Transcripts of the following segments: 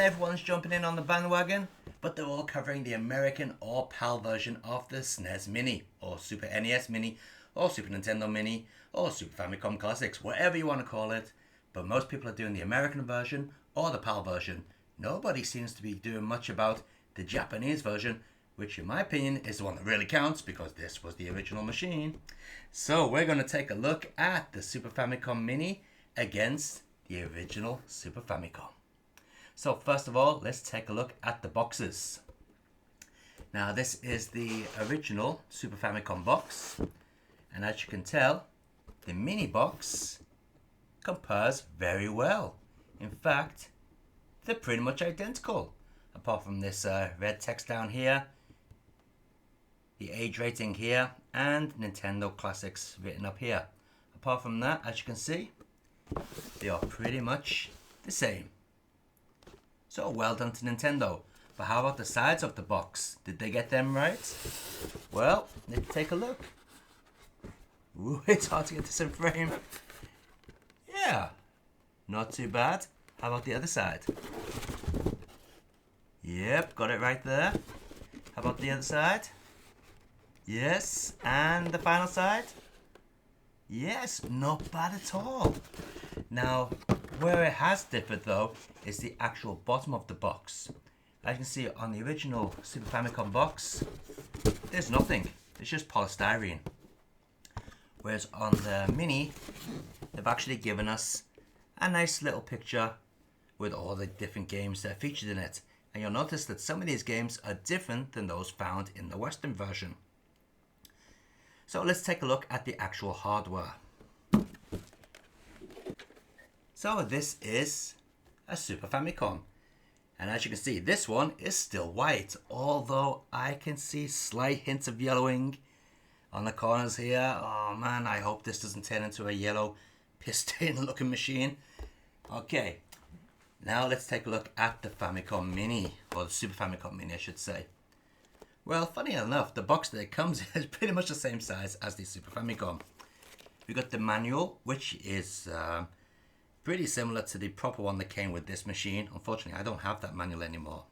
everyone's jumping in on the bandwagon, but they're all covering the American or PAL version of the SNES Mini, or Super NES Mini, or Super Nintendo Mini, or Super Famicom Classics, whatever you want to call it. But most people are doing the American version or the PAL version. Nobody seems to be doing much about the Japanese version, which in my opinion is the one that really counts because this was the original machine. So we're going to take a look at the Super Famicom Mini against the original Super Famicom. So first of all, let's take a look at the boxes. Now this is the original Super Famicom box, and as you can tell, the mini box compares very well. In fact, they're pretty much identical, apart from this red text down here, the age rating here, and Nintendo Classics written up here. Apart from that, as you can see, they are pretty much the same. So well done to Nintendo. But how about the sides of the box? Did they get them right? Well, let's take a look. Ooh, it's hard to get this in frame. Yeah, not too bad. How about the other side? Yep, got it right there. How about the other side? Yes, and the final side? Yes, not bad at all. Now, where it has differed though is the actual bottom of the box. As you can see on the original Super Famicom box, there's nothing. It's just polystyrene. Whereas on the Mini, they've actually given us a nice little picture with all the different games that are featured in it. And you'll notice that some of these games are different than those found in the Western version. So let's take a look at the actual hardware. So this is a Super Famicom. And as you can see, this one is still white, although I can see slight hints of yellowing on the corners here. Oh man, I hope this doesn't turn into a yellow piss-stained looking machine. Okay, now let's take a look at the Famicom Mini, or the Super Famicom Mini I should say. Well, funny enough, the box that it comes in is pretty much the same size as the Super Famicom. We got the manual, which is pretty similar to the proper one that came with this machine. Unfortunately, I don't have that manual anymore.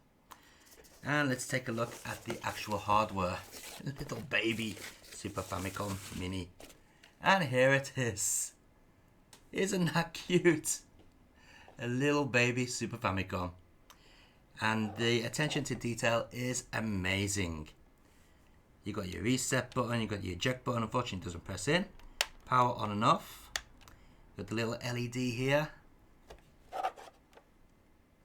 And let's take a look at the actual hardware. Little baby Super Famicom Mini. And here it is. Isn't that cute? A little baby Super Famicom. And the attention to detail is amazing. You got your reset button, you got your eject button. Unfortunately, it doesn't press in. Power on and off. Got the little LED here.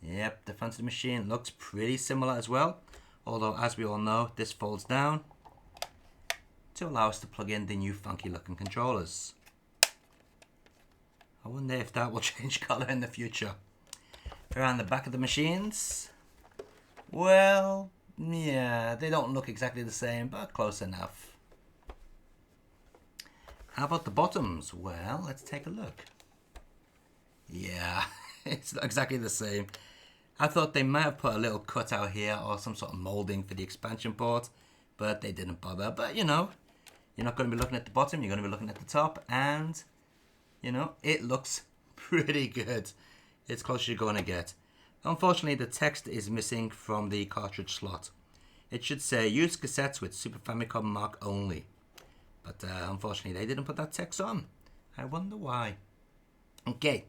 Yep, the front of the machine looks pretty similar as well. Although, as we all know, this folds down to allow us to plug in the new funky looking controllers. I wonder if that will change color in the future. Around the back of the machines, well, yeah, they don't look exactly the same, but close enough. How about the bottoms? Well, let's take a look. Yeah, it's not exactly the same. I thought they might have put a little cutout here or some sort of molding for the expansion port, but they didn't bother. But you know, you're not going to be looking at the bottom, you're going to be looking at the top, and you know, it looks pretty good. It's close as you're going to get. Unfortunately, the text is missing from the cartridge slot. It should say use cassettes with Super Famicom mark only. But unfortunately, they didn't put that text on. I wonder why. Okay,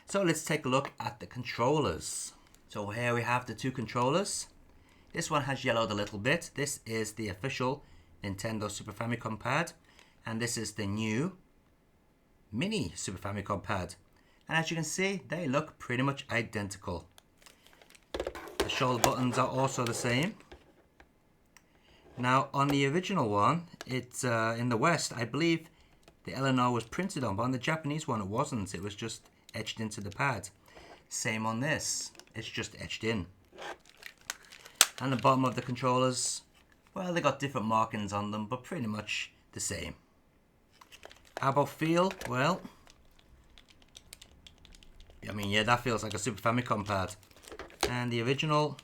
so let's take a look at the controllers. So here we have the two controllers. This one has yellowed a little bit. This is the official Nintendo Super Famicom pad. And this is the new Mini Super Famicom pad. And as you can see, they look pretty much identical. The shoulder buttons are also the same. Now on the original one, it's in the West, I believe the LNO was printed on, but on the Japanese one it wasn't. It was just etched into the pad. Same on this, it's just etched in. And the bottom of the controllers, well, they got different markings on them, but pretty much the same. How about feel? Well, I mean, yeah, that feels like a Super Famicom pad. And the original,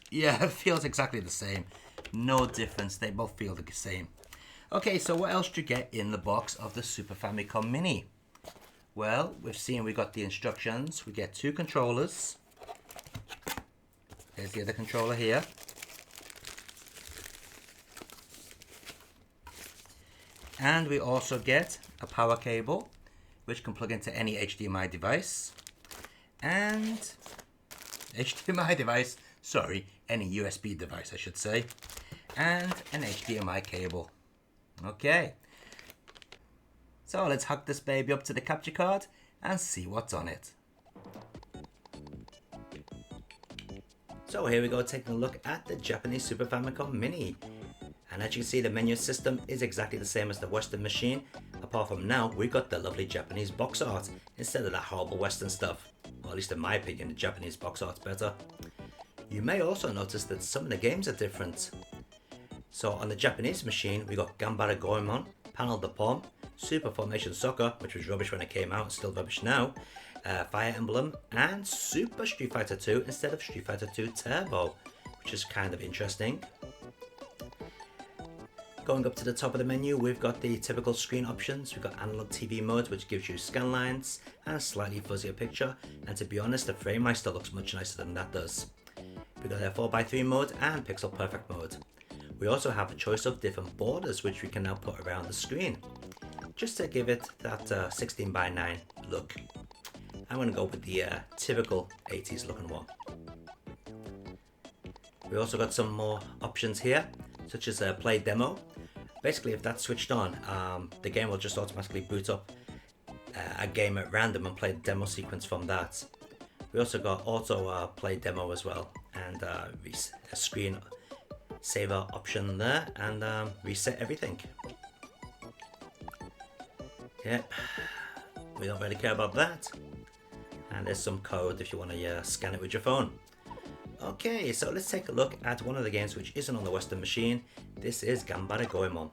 yeah, it feels exactly the same. No difference, they both feel the same. Okay, so what else do you get in the box of the Super Famicom Mini? Well, we've got the instructions. We get two controllers. There's the other controller here. And we also get a power cable, which can plug into any HDMI device. And HDMI device, sorry, any USB device I should say. And an HDMI cable. Okay. So let's hook this baby up to the capture card and see what's on it. So here we go, taking a look at the Japanese Super Famicom Mini. And as you can see, the menu system is exactly the same as the Western machine, apart from now we got the lovely Japanese box art instead of that horrible Western stuff. Well, at least in my opinion, the Japanese box art's better. You may also notice that some of the games are different. So on the Japanese machine, we got Ganbare Goemon, Panel de Pomme, Super Formation Soccer, which was rubbish when it came out, still rubbish now, Fire Emblem, and Super Street Fighter 2 instead of Street Fighter 2 Turbo, which is kind of interesting. Going up to the top of the menu, we've got the typical screen options. We've got analog TV mode, which gives you scan lines and a slightly fuzzier picture, and to be honest, the frame rate still looks much nicer than that does. We've got a 4:3 mode and pixel perfect mode. We also have a choice of different borders which we can now put around the screen, just to give it that 16:9 look. I'm going to go with the typical 80s looking one. We also got some more options here, such as play demo. Basically, if that's switched on, the game will just automatically boot up a game at random and play the demo sequence from that. We also got auto play demo as well, and a screen saver option there, and reset everything. Yep, we don't really care about that. And there's some code if you want to scan it with your phone. Okay, so let's take a look at one of the games which isn't on the Western machine. This is Ganbare Goemon.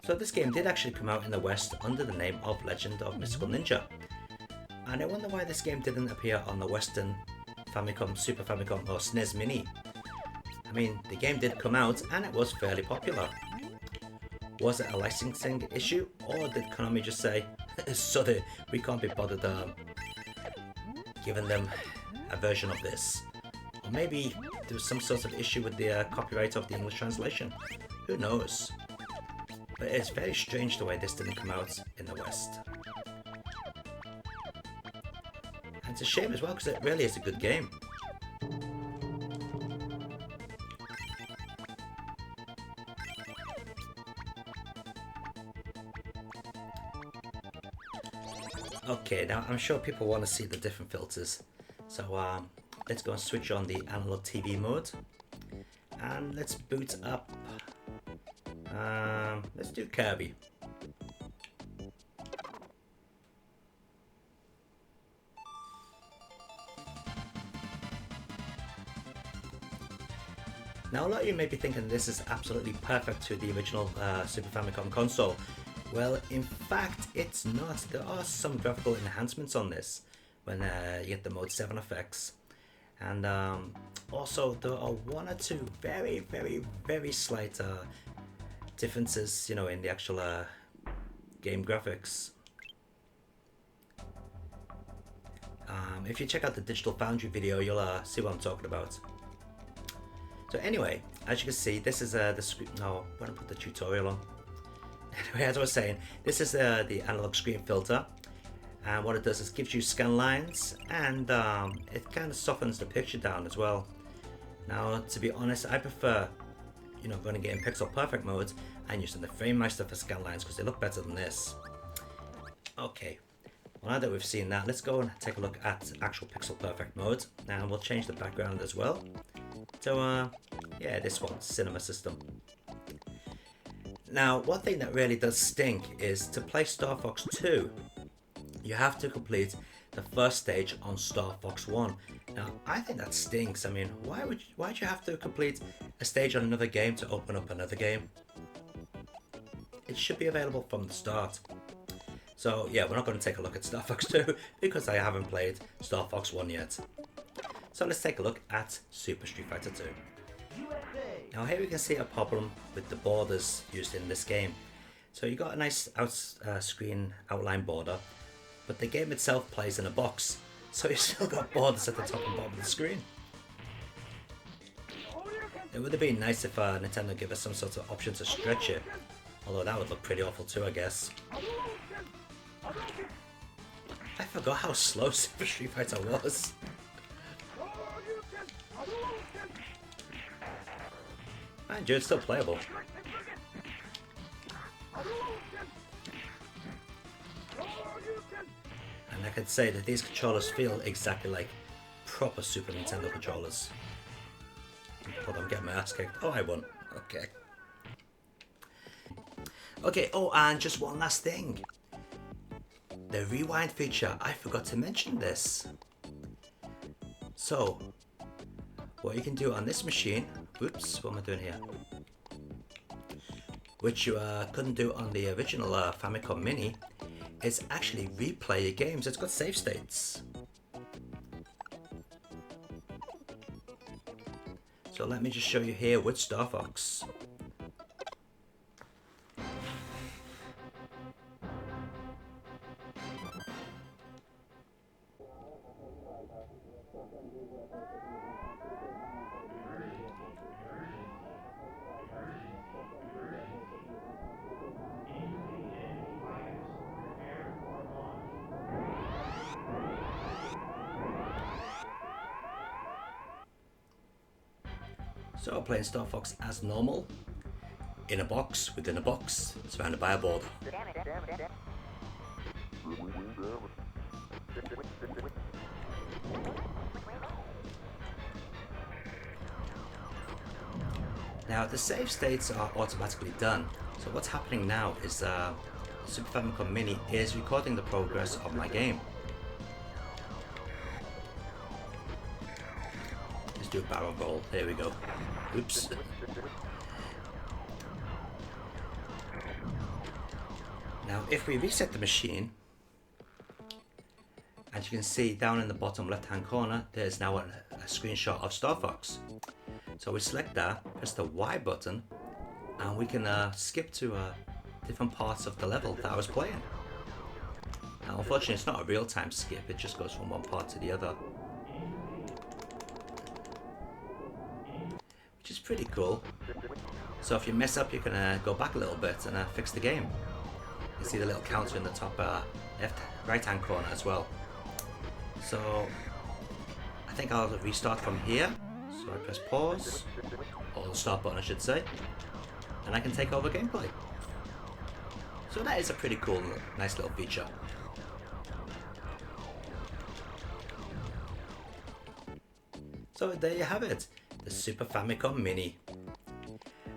So this game did actually come out in the West under the name of Legend of Mystical Ninja. And I wonder why this game didn't appear on the Western Famicom, Super Famicom or SNES Mini. I mean, the game did come out and it was fairly popular. Was it a licensing issue, or did Konami just say, so that we can't be bothered giving them a version of this? Or maybe there was some sort of issue with the copyright of the English translation. Who knows? But it's very strange the way this didn't come out in the West. And it's a shame as well, because it really is a good game. Okay, now I'm sure people want to see the different filters, so let's go and switch on the analog TV mode, and let's boot up, let's do Kirby. Now a lot of you may be thinking this is absolutely perfect to the original Super Famicom console. Well, in fact, it's not. There are some graphical enhancements on this when you get the Mode 7 effects. And also, there are one or two very, very, very slight differences, you know, in the actual game graphics. If you check out the Digital Foundry video, you'll see what I'm talking about. So anyway, as you can see, this is the screen. No, I'm going to put the tutorial on. Anyway, as I was saying, this is the analog screen filter, and what it does is gives you scan lines, and it kind of softens the picture down as well. Now, to be honest, I prefer, you know, running it in pixel perfect mode and using the frame master for scan lines because they look better than this. Okay, well, now that we've seen that, let's go and take a look at actual pixel perfect mode, and we'll change the background as well. So, yeah, this one, Cinema System. Now, one thing that really does stink is to play Star Fox 2, you have to complete the first stage on Star Fox 1. Now, I think that stinks. I mean, why'd you have to complete a stage on another game to open up another game? It should be available from the start. So, yeah, we're not going to take a look at Star Fox 2 because I haven't played Star Fox 1 yet. So let's take a look at Super Street Fighter 2. Now here we can see a problem with the borders used in this game. So you got a nice screen outline border, but the game itself plays in a box. So you've still got borders at the top and bottom of the screen. It would have been nice if Nintendo gave us some sort of option to stretch it. Although that would look pretty awful too, I guess. I forgot how slow Super Street Fighter was. Mind you, it's still playable. And I could say that these controllers feel exactly like proper Super Nintendo controllers. Hold on, I'm getting my ass kicked. Oh, I won. Okay. Okay, oh, and just one last thing. The rewind feature, I forgot to mention this. So, what you can do on this machine, whoops, what am I doing here? Which you couldn't do on the original Famicom Mini, is actually replay your games. It's got save states. So let me just show you here with Star Fox. So playing Star Fox as normal, in a box, within a box, surrounded by a board. Now the save states are automatically done, so what's happening now is Super Famicom Mini is recording the progress of my game. Let's do a barrel roll, there we go. Oops. Now if we reset the machine, as you can see down in the bottom left hand corner, there's now a screenshot of Star Fox. So we select that, press the Y button, and we can skip to different parts of the level that I was playing. Now unfortunately it's not a real-time skip, it just goes from one part to the other. Which is pretty cool. So if you mess up, you can go back a little bit and fix the game. You see the little counter in the top right hand corner as well. So I think I'll restart from here. So I press pause, or the start button I should say, and I can take over gameplay. So that is a pretty cool, nice little feature. So there you have it, the Super Famicom Mini.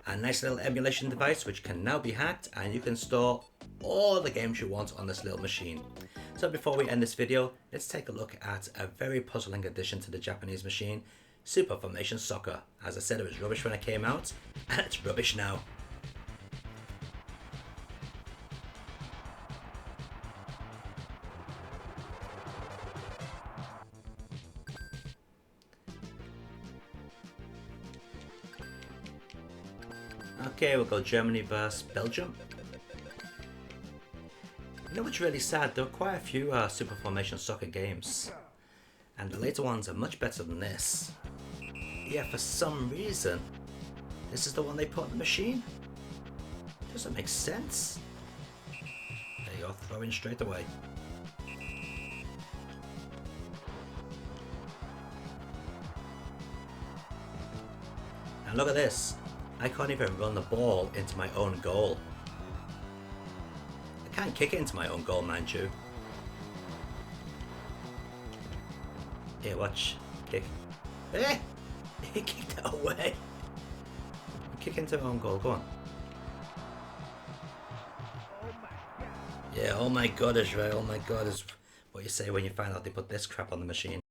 A nice little emulation device which can now be hacked, and you can store all the games you want on this little machine. So before we end this video, let's take a look at a very puzzling addition to the Japanese machine, Super Famicom Soccer. As I said, it was rubbish when it came out, and it's rubbish now. Okay, we'll go Germany versus Belgium. You know what's really sad? There were quite a few Super Famicom Soccer games, and the later ones are much better than this. Yeah, for some reason, this is the one they put on the machine. Doesn't make sense. There you go, throw in straight away. And look at this. I can't even run the ball into my own goal. I can't kick it into my own goal, mind you. Here, watch. Kick. Eh! He kicked it away. Kick into my own goal, go on. Yeah, oh my god, Israel, oh my god, is what you say when you find out they put this crap on the machine.